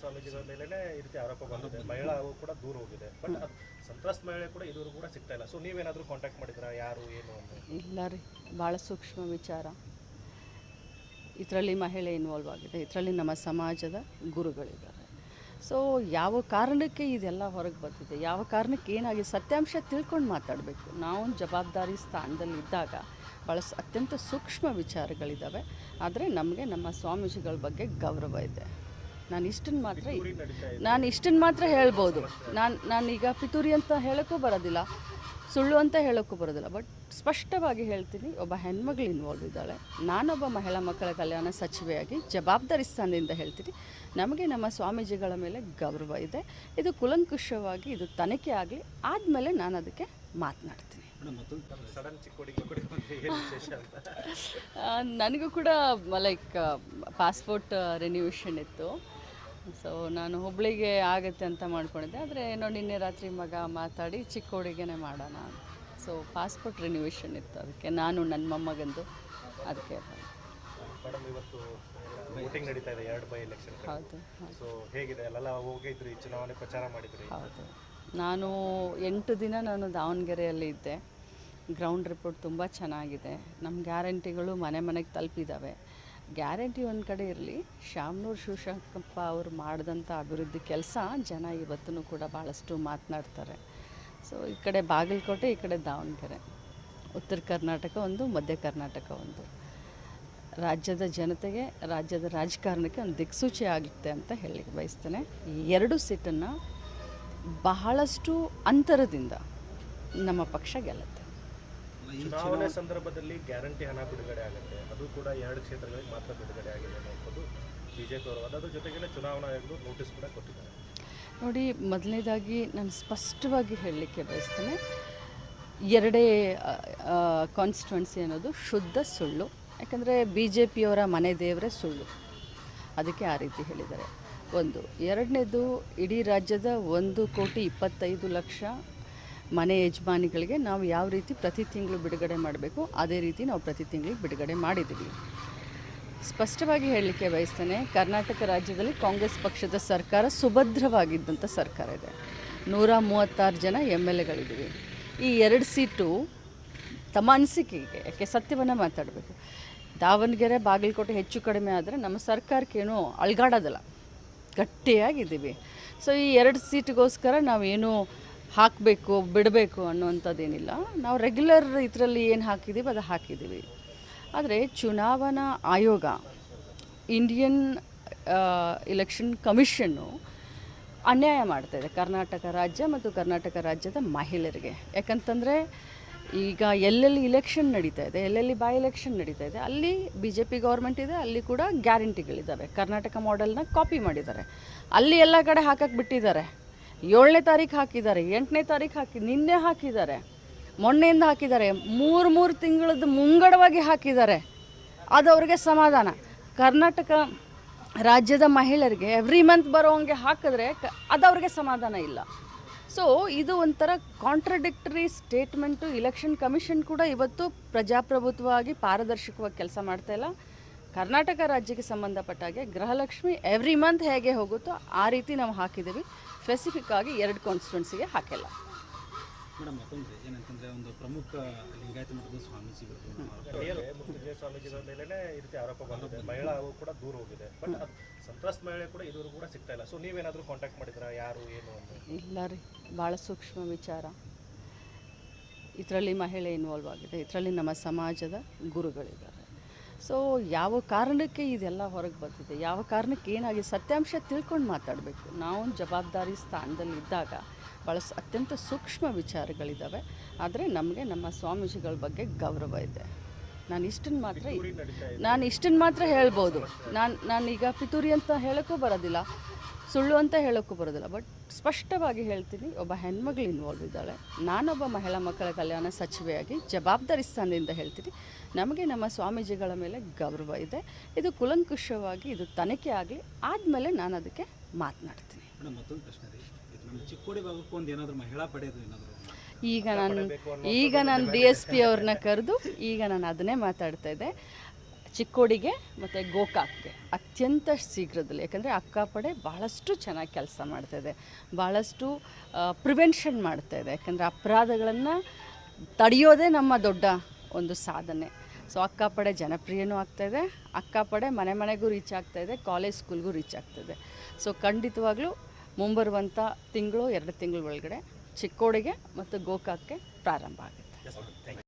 ಸ್ವಾಮೀಜಿಗಳ ಮೇಲೆನೇ ಈ ರೀತಿ ಆರೋಪ ಬಂದಿದೆ. ಮಹಿಳಾ ಕೂಡ ದೂರ ಹೋಗಿದೆ, ಬಟ್ ಸಂತ್ರಸ್ತ ಮಹಿಳೆ ಕೂಡ ಇದುವರೆಗೂ ಕೂಡ ಸಿಗ್ತಾ ಇಲ್ಲ. ಸೊ ನೀವೇನಾದರೂ ಕಾಂಟ್ಯಾಕ್ಟ್ ಮಾಡಿದ್ರಾ, ಯಾರು ಏನು ಅಂತ? ಇಲ್ಲ ರೀ, ಭಾಳ ಸೂಕ್ಷ್ಮ ವಿಚಾರ. ಇದರಲ್ಲಿ ಮಹಿಳೆ ಇನ್ವಾಲ್ವ್ ಆಗಿದೆ, ಇದರಲ್ಲಿ ನಮ್ಮ ಸಮಾಜದ ಗುರುಗಳಿದ್ದಾರೆ. ಸೊ ಯಾವ ಕಾರಣಕ್ಕೆ ಇದೆಲ್ಲ ಹೊರಗೆ ಬರ್ತಿದೆ, ಯಾವ ಕಾರಣಕ್ಕೆ ಏನಾಗಿದೆ, ಸತ್ಯಾಂಶ ತಿಳ್ಕೊಂಡು ಮಾತಾಡಬೇಕು. ನಾವು ಜವಾಬ್ದಾರಿ ಸ್ಥಾನದಲ್ಲಿದ್ದಾಗ ಭಾಳ ಅತ್ಯಂತ ಸೂಕ್ಷ್ಮ ವಿಚಾರಗಳಿದ್ದಾವೆ. ಆದರೆ ನಮಗೆ ನಮ್ಮ ಸ್ವಾಮೀಜಿಗಳ ಬಗ್ಗೆ ಗೌರವ ಇದೆ. ನಾನು ಇಷ್ಟನ್ನು ಮಾತ್ರ ಹೇಳ್ಬೋದು. ನಾನೀಗ ಪಿತೂರಿ ಅಂತ ಹೇಳೋಕ್ಕೂ ಬರೋದಿಲ್ಲ, ಸುಳ್ಳು ಅಂತ ಹೇಳೋಕ್ಕೂ ಬರೋದಿಲ್ಲ. ಬಟ್ ಸ್ಪಷ್ಟವಾಗಿ ಹೇಳ್ತೀನಿ, ಒಬ್ಬ ಹೆಣ್ಮಗಳು ಇನ್ವಾಲ್ವ್ ಇದ್ದಾಳೆ. ನಾನೊಬ್ಬ ಮಹಿಳಾ ಮಕ್ಕಳ ಕಲ್ಯಾಣ ಸಚಿವೆಯಾಗಿ ಜವಾಬ್ದಾರಿ ಸ್ಥಾನದಿಂದ ಹೇಳ್ತೀನಿ, ನಮಗೆ ನಮ್ಮ ಸ್ವಾಮೀಜಿಗಳ ಮೇಲೆ ಗೌರವ ಇದೆ. ಇದು ಕುಲಂಕುಷವಾಗಿ ಇದು ತನಿಖೆ ಆಗಲಿ, ಆದಮೇಲೆ ನಾನು ಅದಕ್ಕೆ ಮಾತನಾಡ್ತೀನಿ. ನನಗೂ ಕೂಡ ಲೈಕ್ ಪಾಸ್ಪೋರ್ಟ್ ರಿನ್ಯೂವೇಷನ್ ಇತ್ತು. ಸೊ ನಾನು ಹುಬ್ಳಿಗೆ ಆಗುತ್ತೆ ಅಂತ ಮಾಡ್ಕೊಂಡಿದ್ದೆ. ಆದರೆ ಏನೋ ನಿನ್ನೆ ರಾತ್ರಿ ಮಗ ಮಾತಾಡಿ ಚಿಕ್ಕೋಡಿಗೆ ಮಾಡೋಣ. ಸೊ ಪಾಸ್ಪೋರ್ಟ್ ರಿನ್ಯೂವೇಷನ್ ಇತ್ತು, ಅದಕ್ಕೆ ನಾನು ನನ್ನ ಮೊಮ್ಮಗಂದು ಅದಕ್ಕೆ. ಮೇಡಮ್, ಇವತ್ತು ವೋಟಿಂಗ್ ನಡೀತಾ ಇದೆ, 2 ಬೈ ಎಲೆಕ್ಷನ್. ಹೌದು. ಸೊ ಹೇಗಿದೆ? ಅಲ್ಲೆಲ್ಲ ಹೋಗಿದ್ರಿ, ಚುನಾವಣೆ ಪ್ರಚಾರ ಮಾಡಿದ್ರಿ? ಹೌದು. ನಾನು 8 ದಿನ ನಾನು ದಾವಣಗೆರೆಯಲ್ಲಿ ಇದ್ದೆ. ಗ್ರೌಂಡ್ ರಿಪೋರ್ಟ್ ತುಂಬ ಚೆನ್ನಾಗಿದೆ. ನಮ್ಮ ಗ್ಯಾರಂಟಿಗಳು ಮನೆ ಮನೆಗೆ ತಲುಪಿದ್ದಾವೆ. ಗ್ಯಾರಂಟಿ ಒಂದು ಕಡೆ ಇರಲಿ, ಶಾಮನೂರು ಶಿವಶಂಕರಪ್ಪ ಅವರು ಮಾಡಿದಂಥ ಅಭಿವೃದ್ಧಿ ಕೆಲಸ ಜನ ಇವತ್ತೂ ಕೂಡ ಭಾಳಷ್ಟು ಮಾತನಾಡ್ತಾರೆ. ಸೊ ಈ ಕಡೆ ಬಾಗಲಕೋಟೆ, ಈ ಕಡೆ ದಾವಣಗೆರೆ, ಉತ್ತರ ಕರ್ನಾಟಕ ಒಂದು, ಮಧ್ಯ ಕರ್ನಾಟಕ ಒಂದು. ರಾಜ್ಯದ ಜನತೆಗೆ, ರಾಜ್ಯದ ರಾಜಕಾರಣಕ್ಕೆ ಒಂದು ದಿಕ್ಸೂಚಿ ಆಗುತ್ತೆ ಅಂತ ಹೇಳಲಿಕ್ಕೆ ಬಯಸ್ತೇನೆ. ಈ 2 ಸೀಟನ್ನು ಬಹಳಷ್ಟು ಅಂತರದಿಂದ ನಮ್ಮ ಪಕ್ಷ ಗೆಲ್ಲುತ್ತೆ. ಚುನಾವಣೆ ಸಂದರ್ಭದಲ್ಲಿ ಗ್ಯಾರಂಟಿ ಹಣ ಬಿಡುಗಡೆ ಆಗುತ್ತೆ, ಅದು ಕೂಡ 2 ಕ್ಷೇತ್ರಗಳಿಗೆ ಮಾತ್ರ ಬಿಡುಗಡೆ ಆಗಿದೆ ಅನ್ನೋದು ಬಿಜೆಪಿ ಅವರು. ಅದರ ಜೊತೆಗೆ ಚುನಾವಣಾ ಆಯೋಗರು ನೋಟಿಸ್ ಕೂಡ ಕೊಟ್ಟಿದ್ದಾರೆ. ನೋಡಿ, ಮೊದಲನೇದಾಗಿ ನಾನು ಸ್ಪಷ್ಟವಾಗಿ ಹೇಳಲಿಕ್ಕೆ ಬಯಸ್ತೇನೆ, 2 ಕಾನ್ಸ್ಟಿಟ್ಯುವೆನ್ಸಿ ಅನ್ನೋದು ಶುದ್ಧ ಸುಳ್ಳು. ಯಾಕಂದರೆ BJPಯವರ ಮನೆ ದೇವರೇ ಸುಳ್ಳು, ಅದಕ್ಕೆ ಆ ರೀತಿ ಹೇಳಿದ್ದಾರೆ. ಒಂದು. ಎರಡನೇದು, ಇಡೀ ರಾಜ್ಯದ 1,25,00,000 ಮನೆ ಯಜಮಾನಿಗಳಿಗೆ ನಾವು ಯಾವ ರೀತಿ ಪ್ರತಿ ತಿಂಗಳು ಬಿಡುಗಡೆ ಮಾಡಬೇಕು, ಅದೇ ರೀತಿ ನಾವು ಪ್ರತಿ ತಿಂಗಳಿಗೆ ಬಿಡುಗಡೆ ಮಾಡಿದ್ದೀವಿ. ಸ್ಪಷ್ಟವಾಗಿ ಹೇಳಲಿಕ್ಕೆ ಬಯಸ್ತೇನೆ, ಕರ್ನಾಟಕ ರಾಜ್ಯದಲ್ಲಿ ಕಾಂಗ್ರೆಸ್ ಪಕ್ಷದ ಸರ್ಕಾರ ಸುಭದ್ರವಾಗಿದ್ದಂಥ ಸರ್ಕಾರ ಇದೆ. 136 ಜನ MLAಗಳಿದ್ದೀವಿ. ಈ 2 ಸೀಟು ತಮ್ಮ ಅನಿಸಿಕೆಗೆ, ಯಾಕೆ ಸತ್ಯವನ್ನು ಮಾತಾಡಬೇಕು, ದಾವಣಗೆರೆ ಬಾಗಲಕೋಟೆ ಹೆಚ್ಚು ಕಡಿಮೆ ಆದರೆ ನಮ್ಮ ಸರ್ಕಾರಕ್ಕೇನು ಅಳ್ಗಾಡೋದಿಲ್ಲ, ಗಟ್ಟಿಯಾಗಿದ್ದೀವಿ. ಸೊ ಈ 2 ಸೀಟಿಗೋಸ್ಕರ ನಾವೇನು ಹಾಕಬೇಕು ಬಿಡಬೇಕು ಅನ್ನುವಂಥದ್ದೇನಿಲ್ಲ. ನಾವು ರೆಗ್ಯುಲರ್ ಇದರಲ್ಲಿ ಏನು ಹಾಕಿದ್ದೀವಿ ಅದು ಹಾಕಿದ್ದೀವಿ. ಆದರೆ ಚುನಾವಣಾ ಆಯೋಗ, ಇಂಡಿಯನ್ ಎಲೆಕ್ಷನ್ ಕಮಿಷನ್ನು ಅನ್ಯಾಯ ಮಾಡ್ತಾಯಿದೆ ಕರ್ನಾಟಕ ರಾಜ್ಯ ಮತ್ತು ಕರ್ನಾಟಕ ರಾಜ್ಯದ ಮಹಿಳೆಯರಿಗೆ. ಯಾಕಂತಂದರೆ ಈಗ ಎಲ್ಲೆಲ್ಲಿ ಇಲೆಕ್ಷನ್ ನಡೀತಾ ಇದೆ, ಎಲ್ಲೆಲ್ಲಿ ಬೈ ಎಲೆಕ್ಷನ್ ನಡೀತಾ ಇದೆ, ಅಲ್ಲಿ BJP ಗೌರ್ಮೆಂಟ್ ಇದೆ, ಅಲ್ಲಿ ಕೂಡ ಗ್ಯಾರಂಟಿಗಳಿದ್ದಾವೆ. ಕರ್ನಾಟಕ ಮಾಡೆಲ್ನ ಕಾಪಿ ಮಾಡಿದ್ದಾರೆ, ಅಲ್ಲಿ ಎಲ್ಲ ಕಡೆ ಹಾಕಕ್ಕೆ ಬಿಟ್ಟಿದ್ದಾರೆ. 7ನೇ ತಾರೀಕು ಹಾಕಿದ್ದಾರೆ, 8ನೇ ತಾರೀಕು ನಿನ್ನೆ ಹಾಕಿದ್ದಾರೆ, ಮೊನ್ನೆಯಿಂದ ಹಾಕಿದ್ದಾರೆ, 3 ತಿಂಗಳದ್ದು ಮುಂಗಡವಾಗಿ ಹಾಕಿದ್ದಾರೆ. ಅದು ಅವ್ರಿಗೆ ಸಮಾಧಾನ. ಕರ್ನಾಟಕ ರಾಜ್ಯದ ಮಹಿಳೆಯರಿಗೆ ಎವ್ರಿ ಮಂತ್ ಬರೋಂಗೆ ಹಾಕಿದ್ರೆ ಅದು ಅವ್ರಿಗೆ ಸಮಾಧಾನ ಇಲ್ಲ. ಸೊ ಇದು ಒಂಥರ ಕಾಂಟ್ರಡಿಕ್ಟರಿ ಸ್ಟೇಟ್ಮೆಂಟು. ಇಲೆಕ್ಷನ್ ಕಮಿಷನ್ ಕೂಡ ಇವತ್ತು ಪ್ರಜಾಪ್ರಭುತ್ವವಾಗಿ ಪಾರದರ್ಶಕವಾಗಿ ಕೆಲಸ ಮಾಡ್ತಾಯಿಲ್ಲ. ಕರ್ನಾಟಕ ರಾಜ್ಯಕ್ಕೆ ಸಂಬಂಧಪಟ್ಟಾಗೆ ಗೃಹಲಕ್ಷ್ಮಿ ಎವ್ರಿ ಮಂತ್ ಹೇಗೆ ಹೋಗುತ್ತೋ ಆ ರೀತಿ ನಾವು ಹಾಕಿದ್ದೀವಿ. ಸ್ಪೆಸಿಫಿಕ್ ಆಗಿ 2 ಕಾನ್ಸ್ಟಿಟ್ಯುವೆನ್ಸಿಗೆ ಹಾಕಿಲ್ಲ. ಮೇಡಮ್, ಮತ್ತೊಂದು ಏನಂತಂದರೆ, ಒಂದು ಪ್ರಮುಖ ಲಿಂಗಾಯತ ಮಠದ ಸ್ವಾಮೀಜಿಗಳು ಸ್ವಾಮೀಜಿಗಳ ಮೇಲೆನೇ ಈ ರೀತಿ ಆರೋಪ ಬಂದಿದೆ. ಮಹಿಳಾ ಕೂಡ ದೂರ ಹೋಗಿದೆ, ಬಟ್ ಸಂತ್ರಸ್ತ ಮಹಿಳೆ ಕೂಡ ಇದುವರೆಗೂ ಕೂಡ ಸಿಗ್ತಾ ಇಲ್ಲ. ಸೊ ನೀವೇನಾದರೂ ಕಾಂಟ್ಯಾಕ್ಟ್ ಮಾಡಿದ್ರಾ, ಯಾರು ಏನು ಅಂತ? ಇಲ್ಲ ರೀ, ಭಾಳ ಸೂಕ್ಷ್ಮ ವಿಚಾರ. ಇದರಲ್ಲಿ ಮಹಿಳೆ ಇನ್ವಾಲ್ವ್ ಆಗಿದೆ, ಇದರಲ್ಲಿ ನಮ್ಮ ಸಮಾಜದ ಗುರುಗಳಿದ್ದಾರೆ. ಸೊ ಯಾವ ಕಾರಣಕ್ಕೆ ಇದೆಲ್ಲ ಹೊರಗೆ ಬರ್ತಿದೆ, ಯಾವ ಕಾರಣಕ್ಕೆ ಏನಾಗಿದೆ, ಸತ್ಯಾಂಶ ತಿಳ್ಕೊಂಡು ಮಾತಾಡಬೇಕು. ನಾವು ಜವಾಬ್ದಾರಿ ಸ್ಥಾನದಲ್ಲಿದ್ದಾಗ ಭಾಳ ಅತ್ಯಂತ ಸೂಕ್ಷ್ಮ ವಿಚಾರಗಳಿದ್ದಾವೆ. ಆದರೆ ನಮಗೆ ನಮ್ಮ ಸ್ವಾಮೀಜಿಗಳ ಬಗ್ಗೆ ಗೌರವ ಇದೆ. ನಾನು ಇಷ್ಟನ್ನು ಮಾತ್ರ ಹೇಳ್ಬೋದು. ನಾನೀಗ ಪಿತೂರಿ ಅಂತ ಹೇಳೋಕ್ಕೂ ಬರೋದಿಲ್ಲ, ಸುಳ್ಳು ಅಂತ ಹೇಳೋಕ್ಕೂ ಬರೋದಿಲ್ಲ. ಬಟ್ ಸ್ಪಷ್ಟವಾಗಿ ಹೇಳ್ತೀನಿ, ಒಬ್ಬ ಹೆಣ್ಮಗಳು ಇನ್ವಾಲ್ವ್ ಇದ್ದಾಳೆ. ನಾನೊಬ್ಬ ಮಹಿಳಾ ಮಕ್ಕಳ ಕಲ್ಯಾಣ ಸಚಿವೆಯಾಗಿ ಜವಾಬ್ದಾರಿ ಸ್ಥಾನದಿಂದ ಹೇಳ್ತೀನಿ, ನಮಗೆ ನಮ್ಮ ಸ್ವಾಮೀಜಿಗಳ ಮೇಲೆ ಗೌರವ ಇದೆ. ಇದು ಕುಲಂಕುಷವಾಗಿ ಇದು ತನಿಖೆ ಆಗಲಿ, ಆದಮೇಲೆ ನಾನು ಅದಕ್ಕೆ ಮಾತನಾಡ್ತೀನಿ. ಮೇಡಮ್, ಮತ್ತೊಂದು ಪ್ರಶ್ನೆ ರೀ, ನಮ್ಮ ಚಿಕ್ಕೋಡಿ ಭಾಗಕ್ಕೆ ಒಂದು ಏನಾದರೂ ಮಹಿಳಾ ಪಡೆಯೋದು ಏನಾದರೂ ಈಗ ನಾನು DSP ಅವ್ರನ್ನ ಕರೆದು ಈಗ ನಾನು ಅದನ್ನೇ ಮಾತಾಡ್ತಾ ಇದ್ದೆ. ಚಿಕ್ಕೋಡಿಗೆ ಮತ್ತು ಗೋಕಾಕ್ಗೆ ಅತ್ಯಂತ ಶೀಘ್ರದಲ್ಲಿ, ಯಾಕಂದರೆ ಅಕ್ಕಾಪಡೆ ಭಾಳಷ್ಟು ಚೆನ್ನಾಗಿ ಕೆಲಸ ಮಾಡ್ತಾಯಿದೆ, ಭಾಳಷ್ಟು ಪ್ರಿವೆನ್ಷನ್ ಮಾಡ್ತಾಯಿದೆ. ಯಾಕಂದರೆ ಅಪರಾಧಗಳನ್ನು ತಡೆಯೋದೇ ನಮ್ಮ ದೊಡ್ಡ ಒಂದು ಸಾಧನೆ. ಸೊ ಅಕ್ಕಾಪಡೆ ಜನಪ್ರಿಯನೂ ಆಗ್ತಾಯಿದೆ, ಅಕ್ಕಾಪಡೆ ಮನೆ ಮನೆಗೂ ರೀಚ್ ಆಗ್ತಾಯಿದೆ, ಕಾಲೇಜ್ ಸ್ಕೂಲ್ಗೂ ರೀಚ್ ಆಗ್ತಾಯಿದೆ. ಸೊ ಖಂಡಿತವಾಗ್ಲೂ ಮುಂಬರುವಂಥ ತಿಂಗಳು 2 ತಿಂಗಳ ಒಳಗಡೆ ಚಿಕ್ಕೋಡಿಗೆ ಮತ್ತು ಗೋಕಾಕ್ಗೆ ಪ್ರಾರಂಭ ಆಗುತ್ತೆ.